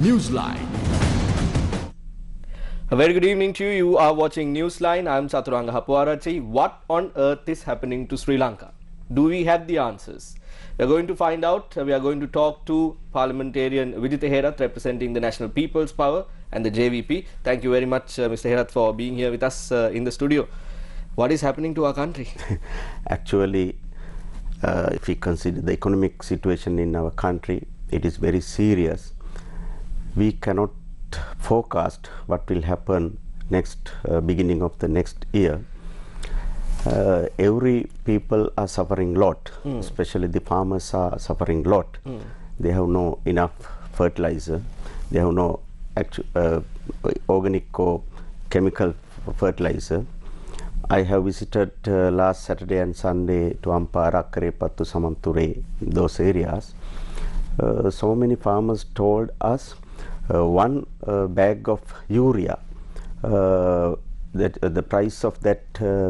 NEWSLINE. A very good evening to you. You are watching Newsline. I am Saturanga Hapuarachi. What on earth is happening to Sri Lanka? Do we have the answers? We are going to find out. We are going to talk to parliamentarian Vijitha Herath, representing the National People's Power and the JVP. Thank you very much, Mr. Herath, for being here with us in the studio. What is happening to our country? Actually, if we consider the economic situation in our country, it is very serious. We cannot forecast what will happen next beginning of the next year. Every people are suffering lot, especially the farmers are suffering lot. They have no enough fertilizer, they have no organic or chemical fertilizer. I have visited last Saturday and Sunday to Ampara, Karepattu, Samanture, those areas. So many farmers told us one bag of urea, that the price of that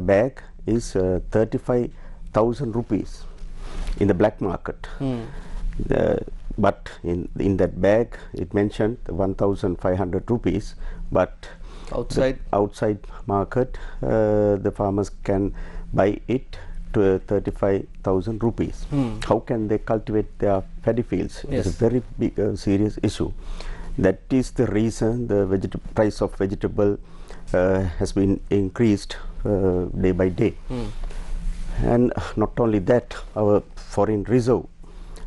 bag is 35,000 rupees in the black market. But in that bag it mentioned 1,500 rupees, but outside market the farmers can buy it to 35,000 rupees. How can they cultivate their paddy fields? Yes. It's a very big serious issue. That is the reason the price of vegetable has been increased day by day. And not only that, our foreign reserve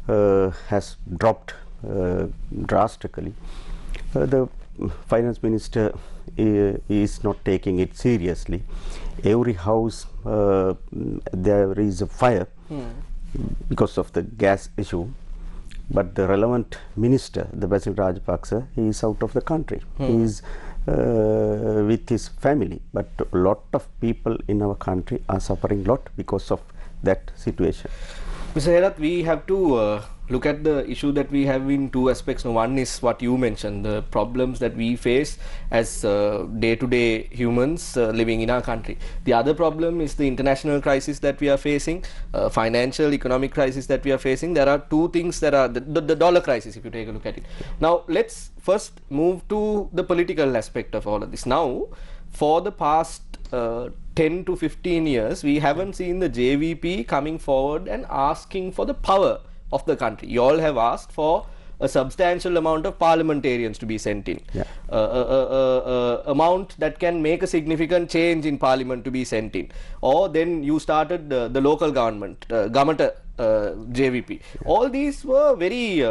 has dropped drastically. The finance minister is not taking it seriously. Every house there is a fire because of the gas issue. But the relevant minister, the Basil Rajapaksa, he is out of the country. He is with his family. But a lot of people in our country are suffering a lot because of that situation. Mr. Herath, we have to look at the issue that we have in two aspects. Now, one is what you mentioned, the problems that we face as day-to-day humans living in our country. The other problem is the international crisis that we are facing, financial, economic crisis that we are facing. There are two things that are the dollar crisis, if you take a look at it. Now, let's first move to the political aspect of all of this. Now, for the past 10 to 15 years, we haven't seen the JVP coming forward and asking for the power of the country. You all have asked for a substantial amount of parliamentarians to be sent in. Yeah. Amount that can make a significant change in parliament to be sent in. Or then you started the local government, JVP. Yeah. All these were very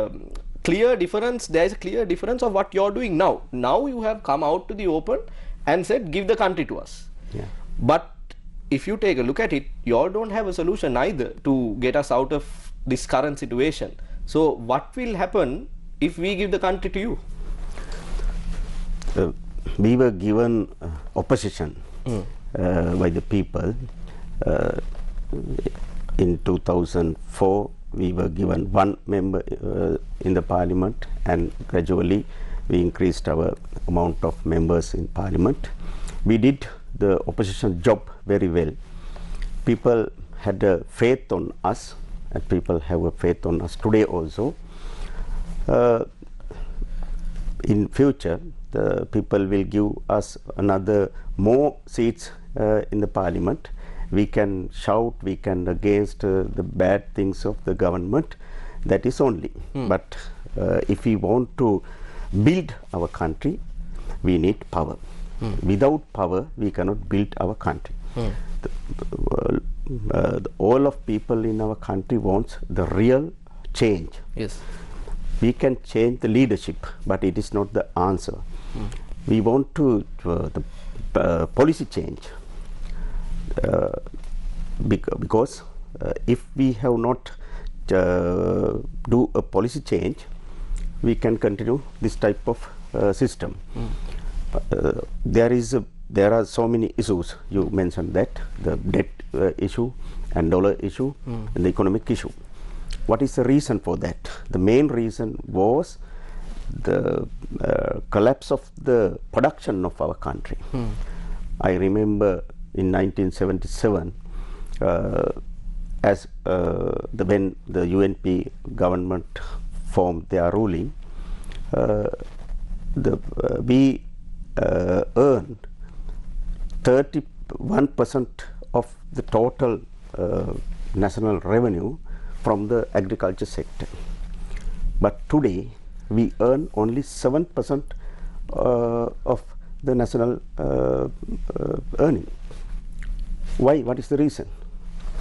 clear difference. There is a clear difference of what you're doing now. Now you have come out to the open and said, give the country to us. Yeah. But if you take a look at it, you all don't have a solution either to get us out of this current situation. So what will happen if we give the country to you? We were given opposition by the people. In 2004, we were given one member in the parliament, and gradually we increased our amount of members in parliament. We did the opposition job very well. People had a faith on us, and people have a faith on us today also. In future, the people will give us another more seats in the parliament. We can shout, we can against the bad things of the government. That is only. But if we want to build our country, we need power. Without power, we cannot build our country. All of people in our country wants the real change. Yes. We can change the leadership, but it is not the answer. We want to the policy change, because if we have not do a policy change, we can continue this type of system. There are so many issues. You mentioned that the debt issue and dollar issue and the economic issue. What is the reason for that? The main reason was the collapse of the production of our country. I remember in 1977, when the UNP government formed their ruling, we earn 31% of the total national revenue from the agriculture sector. But today we earn only 7% of the national earning. Why? What is the reason?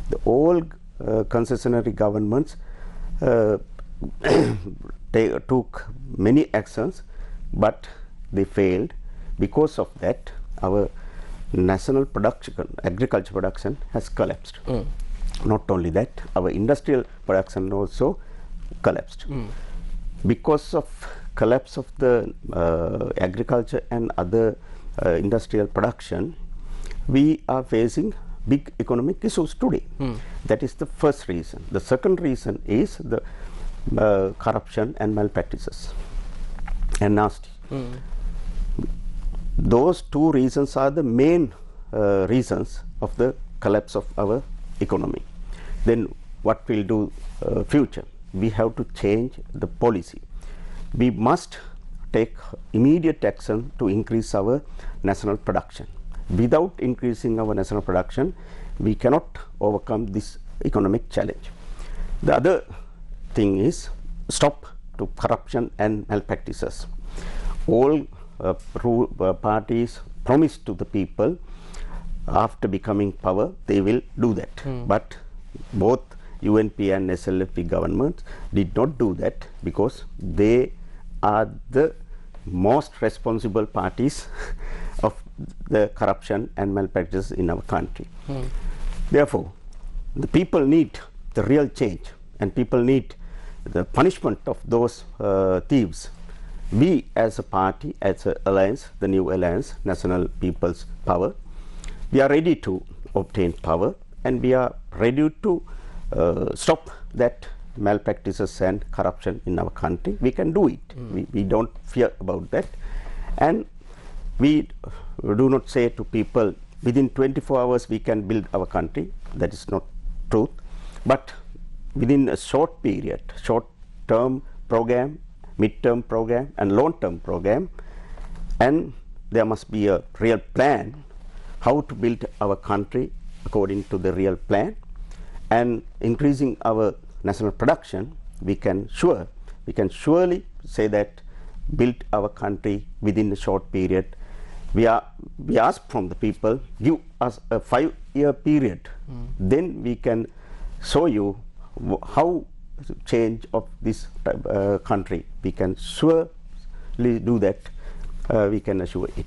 The all concessionary governments took many actions, but they failed. Because of that, our national production, agriculture production has collapsed. Not only that, our industrial production also collapsed. Because of collapse of the agriculture and other industrial production, we are facing big economic issues today. That is the first reason. The second reason is the corruption and malpractices and nasty. Those two reasons are the main reasons of the collapse of our economy. Then what will do future? We have to change the policy. We must take immediate action to increase our national production. Without increasing our national production, we cannot overcome this economic challenge. The other thing is stop to corruption and malpractices. All parties promise to the people after becoming power they will do that. But both UNP and SLFP governments did not do that because they are the most responsible parties of the corruption and malpractice in our country. Therefore, the people need the real change, and people need the punishment of those thieves. We as a party, as an alliance, the new alliance, National People's Power, we are ready to obtain power, and we are ready to stop that malpractices and corruption in our country. We can do it. We don't fear about that. And we do not say to people within 24 hours we can build our country. That is not truth. But within a short period, short-term program, mid-term program and long-term program, and there must be a real plan how to build our country according to the real plan, and increasing our national production, we can surely say that build our country within a short period. We ask from the people, give us a 5-year period, then we can show you how change of this country. We can surely do that. We can assure it.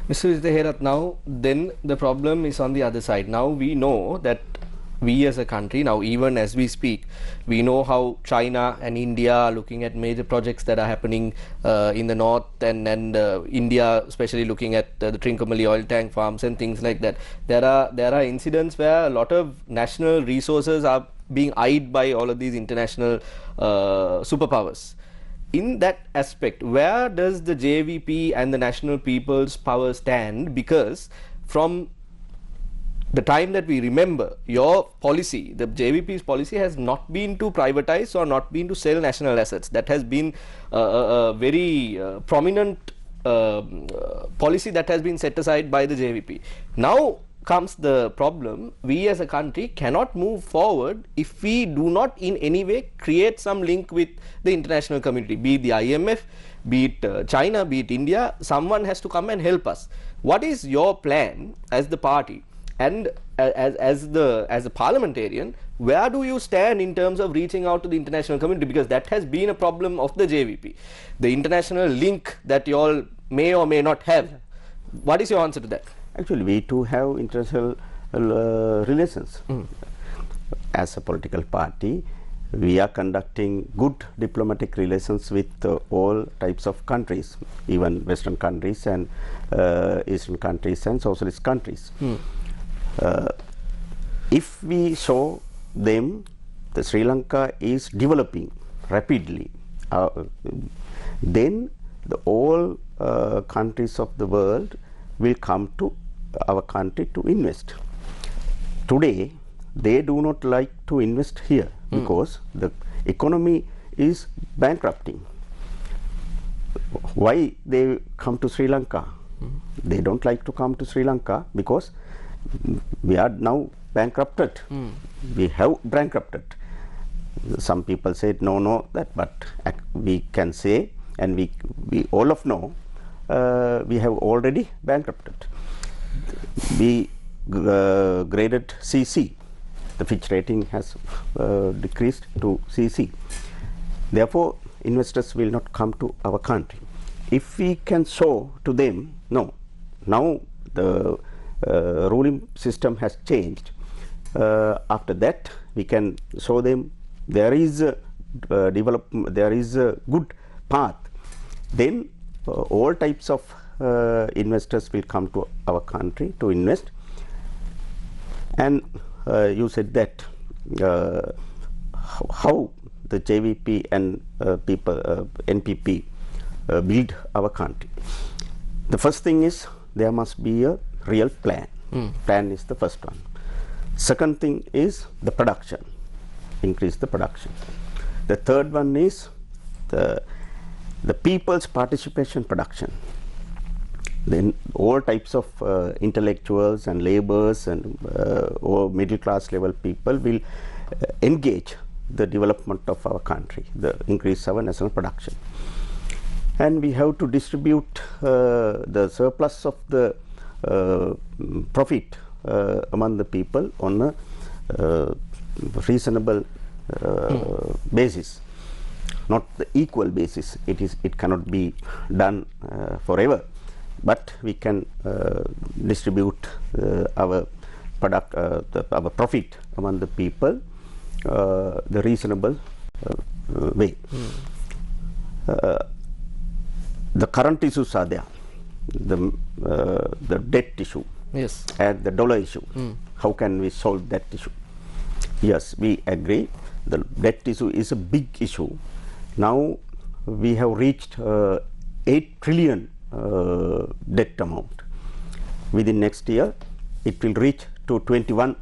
Mr. Vijayherat, now then the problem is on the other side. Now we know that we as a country, now even as we speak, we know how China and India are looking at major projects that are happening in the north, and India especially looking at the Trincomalee oil tank farms and things like that. There are incidents where a lot of national resources are being eyed by all of these international superpowers. In that aspect, where does the JVP and the National People's Power stand? Because from the time that we remember, your policy, the JVP's policy, has not been to privatize or not been to sell national assets. That has been a very prominent policy that has been set aside by the JVP. Now comes the problem. We as a country cannot move forward if we do not in any way create some link with the international community, be it the IMF, be it China, be it India. Someone has to come and help us. What is your plan as the party? And as a parliamentarian, where do you stand in terms of reaching out to the international community? Because that has been a problem of the JVP. The international link that you all may or may not have. What is your answer to that? Actually, we too have international relations. As a political party, we are conducting good diplomatic relations with all types of countries, even Western countries and Eastern countries and socialist countries. If we show them that Sri Lanka is developing rapidly, then all countries of the world will come to our country to invest. Today, they do not like to invest here because the economy is bankrupting. Why they come to Sri Lanka? They don't like to come to Sri Lanka because we are now bankrupted. We have bankrupted. Some people said no that, but we can say, and we all of know, we have already bankrupted. We graded CC. The Fitch rating has decreased to CC. Therefore, investors will not come to our country. If we can show to them, no, now the ruling system has changed. After that, we can show them there is a there is a good path. Then all types of investors will come to our country to invest. And you said that how the JVP and NPP build our country. The first thing is there must be a real plan. Plan is the first one. Second thing is the production, increase the production. The third one is the people's participation production. Then all types of intellectuals and laborers and or middle class level people will engage the development of our country, the increase our national production. And we have to distribute the surplus of the profit among the people on a reasonable basis, not the equal basis. It cannot be done forever, but we can distribute our product, our profit among the people the reasonable way. The current issues are there, the debt issue, yes, and the dollar issue. How can we solve that issue? Yes, we agree. The debt issue is a big issue. Now we have reached 8 trillion debt amount. Within next year, it will reach to 21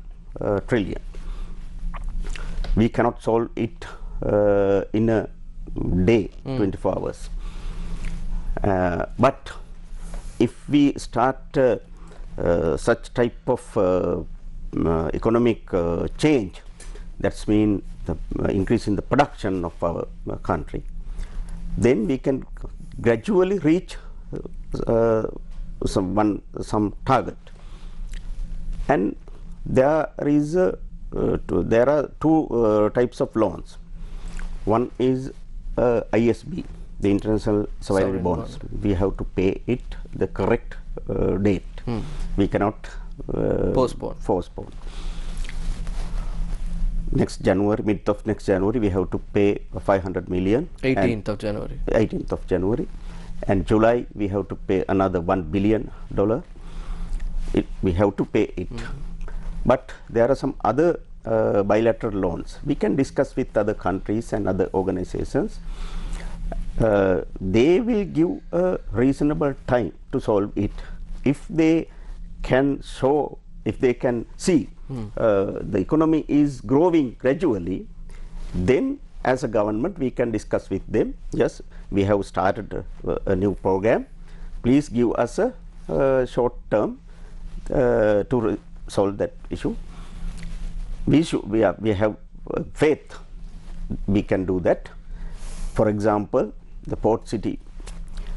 trillion. We cannot solve it in a day, 24 hours. But if we start such type of economic change, that's mean the increase in the production of our country, then we can gradually reach some target. And there are two types of loans. One is ISB, the International Sovereign Bonds. We have to pay it the correct date. We cannot postpone. Next January, mid of next January, we have to pay 500 million. 18th of January. 18th of January. And July, we have to pay another $1 billion. We have to pay it. But there are some other bilateral loans. We can discuss with other countries and other organizations. They will give a reasonable time to solve it. If they can show, if they can see the economy is growing gradually, then as a government we can discuss with them. Yes, we have started a new program. Please give us a short term to solve that issue. We have faith we can do that. For example, the port city,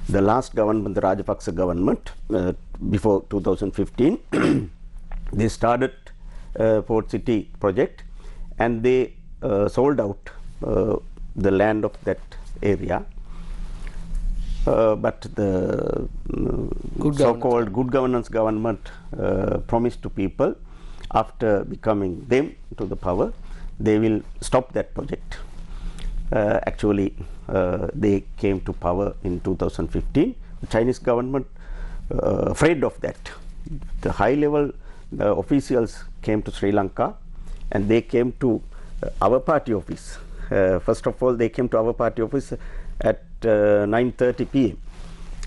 the last government, the Rajapaksa government, before 2015, they started port city project, and they sold out the land of that area. But the so-called good governance government promised to people, after becoming them to the power, they will stop that project. Actually, they came to power in 2015. The Chinese government afraid of that. The high-level officials came to Sri Lanka, and they came to our party office. First of all, they came to our party office at 9:30 p.m.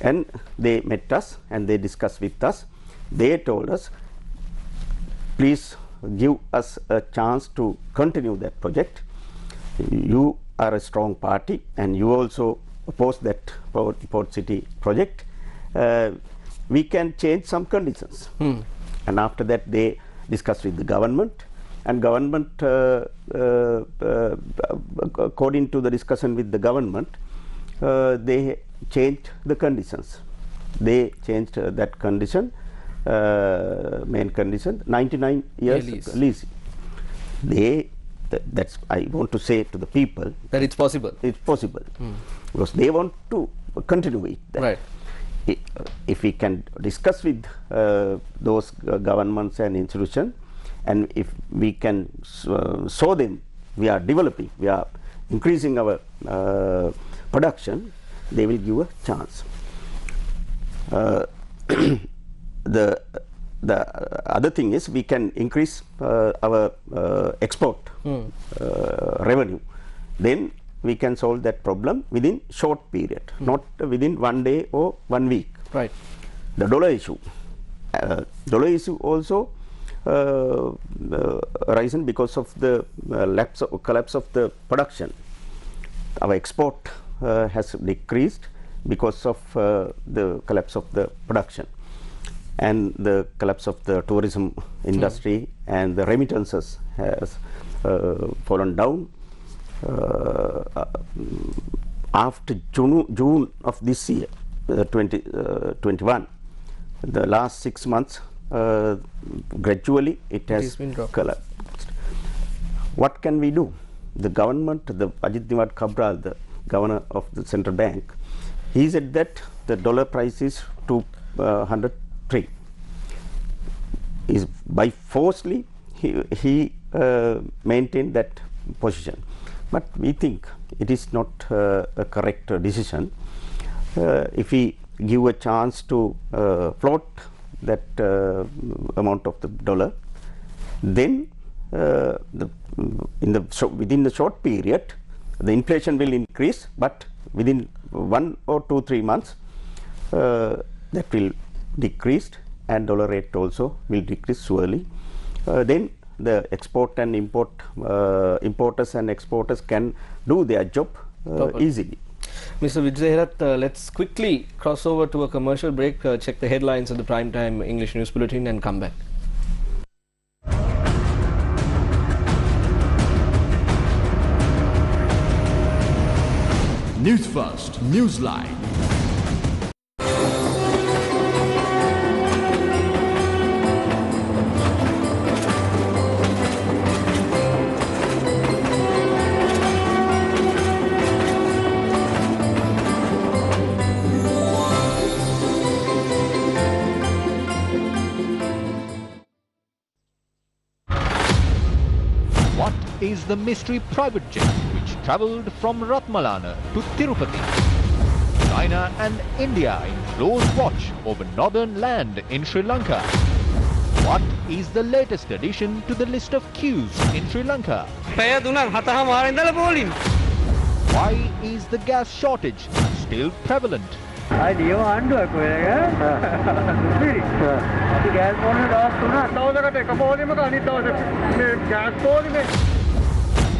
and they met us and they discussed with us. They told us, please give us a chance to continue that project. You are a strong party, and you also oppose that port city project, we can change some conditions. And after that, they discuss with the government, and government, according to the discussion with the government, they changed the conditions. They changed that condition, main condition, 99 years lease. That's I want to say to the people that it's possible. It's possible because they want to continue it. Right. If we can discuss with those governments and institutions, and if we can show them we are developing, we are increasing our production, they will give a chance. The other thing is we can increase our export revenue. Then we can solve that problem within short period, not within 1 day or 1 week. Right. The dollar issue also arisen because of the collapse of the production. Our export has decreased because of the collapse of the production, and the collapse of the tourism industry and the remittances has fallen down. After June of this year, 2021, the last 6 months, gradually it has collapsed. What can we do? The government, the Ajit Niwad Cabral, the governor of the central bank, he said that the dollar price is 203. Is by forcefully he maintained that position, but we think it is not a correct decision. If we give a chance to float that amount of the dollar, then within the short period the inflation will increase, but within 1 or 2-3 months that will decrease, and dollar rate also will decrease surely. Then the export and importers and exporters can do their job easily. Mr. Vijay Herath, let's quickly cross over to a commercial break, check the headlines of the primetime English news bulletin and come back. Newsfirst, NEWSLINE. What is the mystery private jet which travelled from Ratmalana to Tirupati? China and India in close watch over northern land in Sri Lanka. What is the latest addition to the list of queues in Sri Lanka? Why is the gas shortage still prevalent?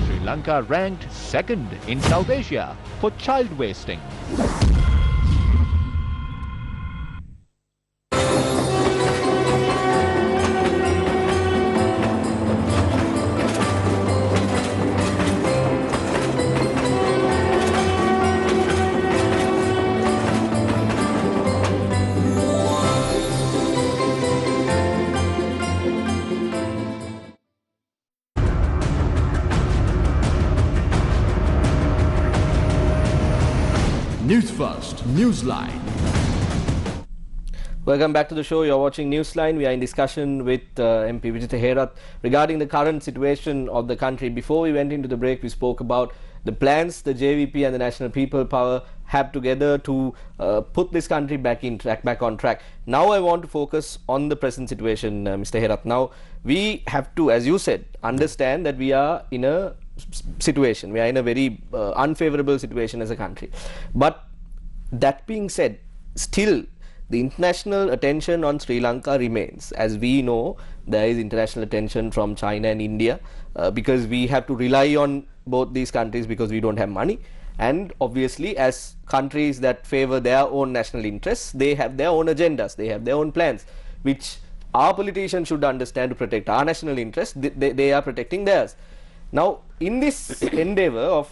Sri Lanka ranked second in South Asia for child wasting. Newsfirst, NEWSLINE. Welcome back to the show. You're watching Newsline. We are in discussion with MP Vijay Herath regarding the current situation of the country. Before we went into the break, we spoke about the plans the JVP and the National People Power have together to put this country back on track. Now I want to focus on the present situation, Mr. Herath. Now we have to, as you said, understand that we are in a situation. We are in a very unfavorable situation as a country. But that being said, still the international attention on Sri Lanka remains. As we know, there is international attention from China and India because we have to rely on both these countries because we don't have money. And obviously, as countries that favor their own national interests, they have their own agendas, they have their own plans, which our politicians should understand to protect our national interests. They are protecting theirs. Now, in this endeavor of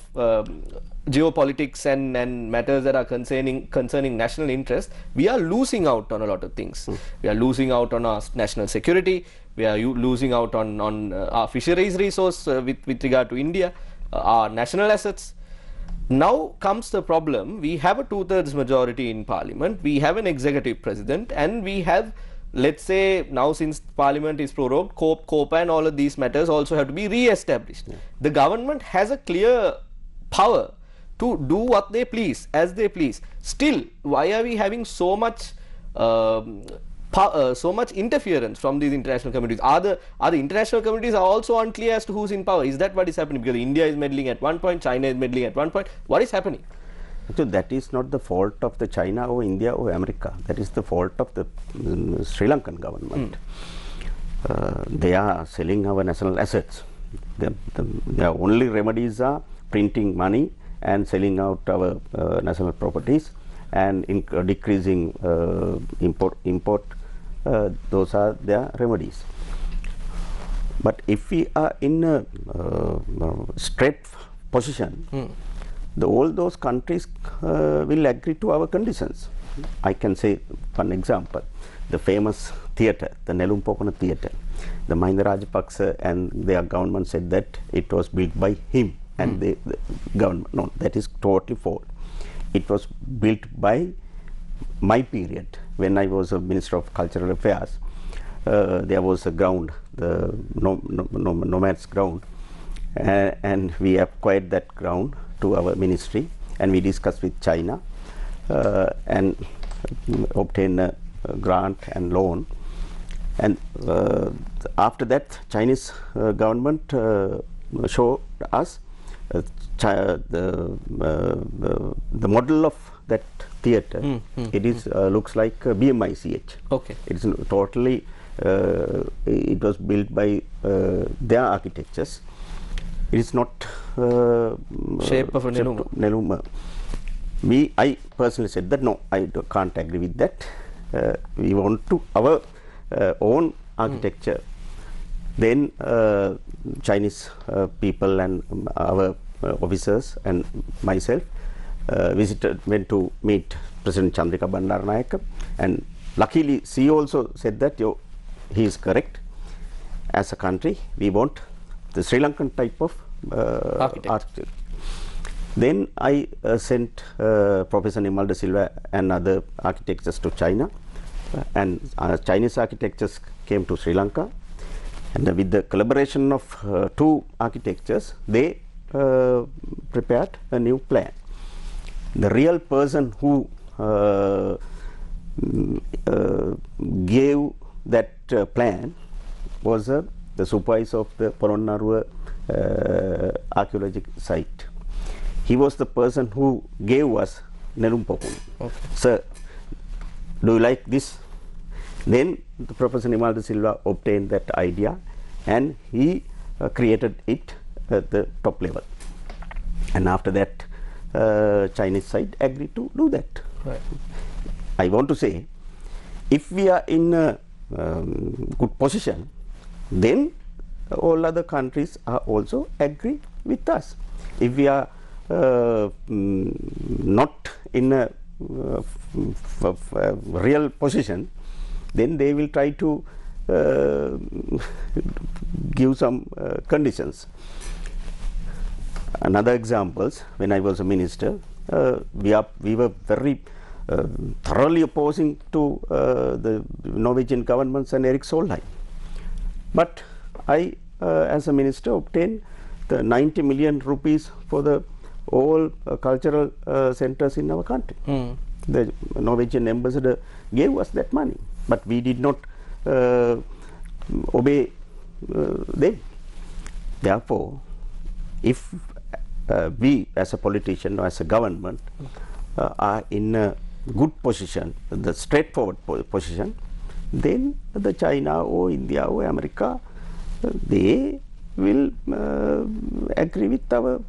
geopolitics and matters that are concerning national interest, we are losing out on a lot of things. We are losing out on our national security. We are losing out on our fisheries resource with regard to India, our national assets. Now comes the problem. We have a 2/3 majority in parliament. We have an executive president, and we have, let's say, now since parliament is prorogued, COPA and all of these matters also have to be re-established. The government has a clear power to do what they please, as they please. Still, why are we having so much interference from these international communities? Are the international communities are also unclear as to who's in power? Is that what is happening? Because India is meddling at one point, China is meddling at one point. What is happening? So that is not the fault of the China or India or America. That is the fault of the Sri Lankan government. They are selling our national assets. Their only remedies are printing money and selling out our national properties and decreasing import. Those are their remedies. But if we are in a straight position, all those countries will agree to our conditions. I can say one example, the famous theatre, the Nelumpokona theatre. The Mahinda Rajapaksa and their government said that it was built by him, and the government, no, that is totally false. It was built by my period when I was a Minister of Cultural Affairs. There was a ground, the nomads ground, and we acquired that ground to our ministry, and we discussed with China and obtained a grant and loan. And after that, Chinese government showed us the model of that theatre. It is looks like BMICH. Okay. It is totally. It was built by their architectures. It is not shape of a Neluma. I personally said that no, I can't agree with that. We want to our own architecture. Then Chinese people and our officers and myself went to meet President Chandrika Bandaranaike, and luckily she also said that he is correct. As a country, we want the Sri Lankan type of architecture. Then I sent Professor Nimal de Silva and other architects to China, and Chinese architects came to Sri Lanka, and with the collaboration of two architects, they prepared a new plan. The real person who gave that plan was the supervisor of the Poronnarua archaeological site. He was the person who gave us Nelumpokuna. Okay. Sir, do you like this? Then the Professor Nimal de Silva obtained that idea, and he created it at the top level. And after that, Chinese side agreed to do that. Right. I want to say, if we are in a good position, then all other countries are also agree with us. If we are not in a real position, then they will try to give some conditions. Another examples, when I was a minister, we were very thoroughly opposing to the Norwegian governments and Erik Solheim. But I, as a minister, obtained the 90 million rupees for the all cultural centers in our country. The Norwegian ambassador gave us that money, but we did not obey them. Therefore, if we as a politician or as a government are in a good position, the straightforward position, then the China or India or America, they will agree with our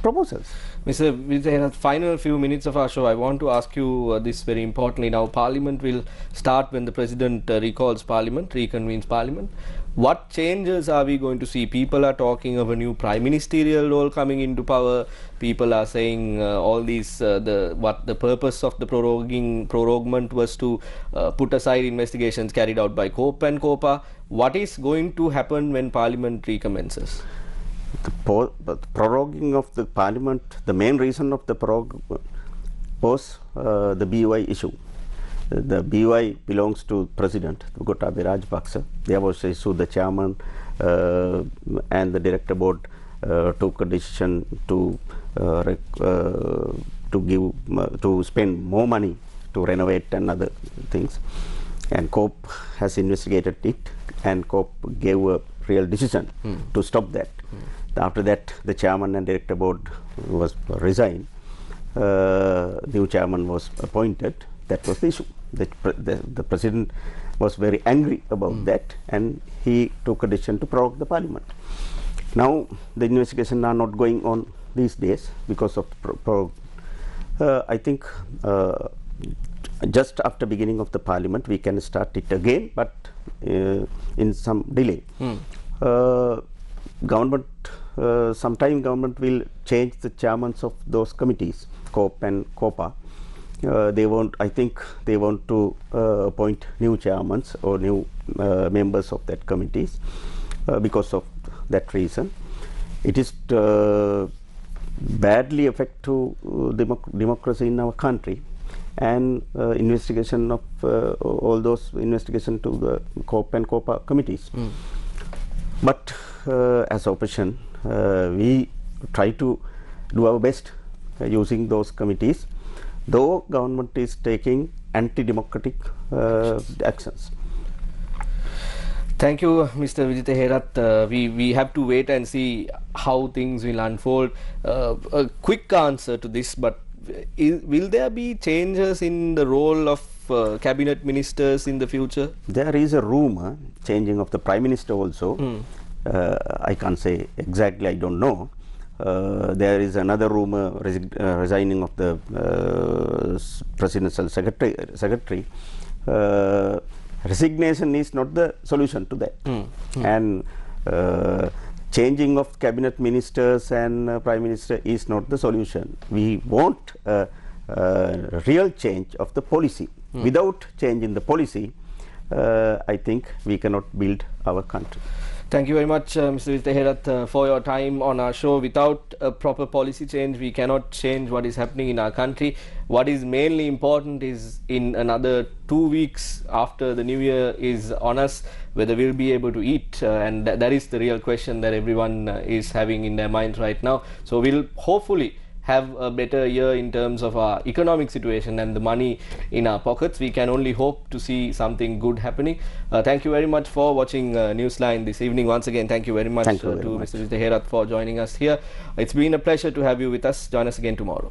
proposals. Mr. Vijay, final few minutes of our show, I want to ask you this very importantly. Now, Parliament will start when the President recalls Parliament, reconvenes Parliament. What changes are we going to see? People are talking of a new prime ministerial role coming into power. People are saying all these, the purpose of the prorogement was to put aside investigations carried out by COPE and COPA. What is going to happen when Parliament recommences? The proroguing of the Parliament, the main reason of the prorogue was the BY issue. The BY belongs to President Gotabaya Rajapaksa. There was a issue, the chairman and the director board took a decision to spend more money to renovate and other things, and COPE has investigated it, and COPE gave a real decision to stop that. After that, the chairman and director board was resigned. New chairman was appointed. That was the issue. The president was very angry about that, and he took a decision to prorogue the Parliament. Now the investigations are not going on these days because of prorogue. I think just after beginning of the Parliament we can start it again, but in some delay. Government, sometime government will change the chairmen of those committees, COPE and COPA. I think they want to appoint new chairmen or new members of that committees because of that reason. It is badly affect to democracy in our country, and investigation of all those investigation to the COPE and COPA committees. But as opposition, we try to do our best using those committees, though government is taking anti-democratic actions. Thank you, Mr. Vijay Herath. We have to wait and see how things will unfold. A quick answer to this, but will there be changes in the role of cabinet ministers in the future? There is a rumor changing of the prime minister also. I can't say exactly, I don't know. There is another rumor resigning of the presidential secretary. Resignation is not the solution to that, and changing of cabinet ministers and prime minister is not the solution. We want a real change of the policy. Without changing the policy, I think we cannot build our country. Thank you very much, Mr. Vijay Herath, for your time on our show. Without a proper policy change, we cannot change what is happening in our country. What is mainly important is in another 2 weeks after the new year is on us, whether we'll be able to eat, and that is the real question that everyone is having in their minds right now. So we'll hopefully have a better year in terms of our economic situation and the money in our pockets. We can only hope to see something good happening. Thank you very much for watching Newsline this evening. Once again, thank you very much to Mr. Vijay Herath for joining us here. It's been a pleasure to have you with us. Join us again tomorrow.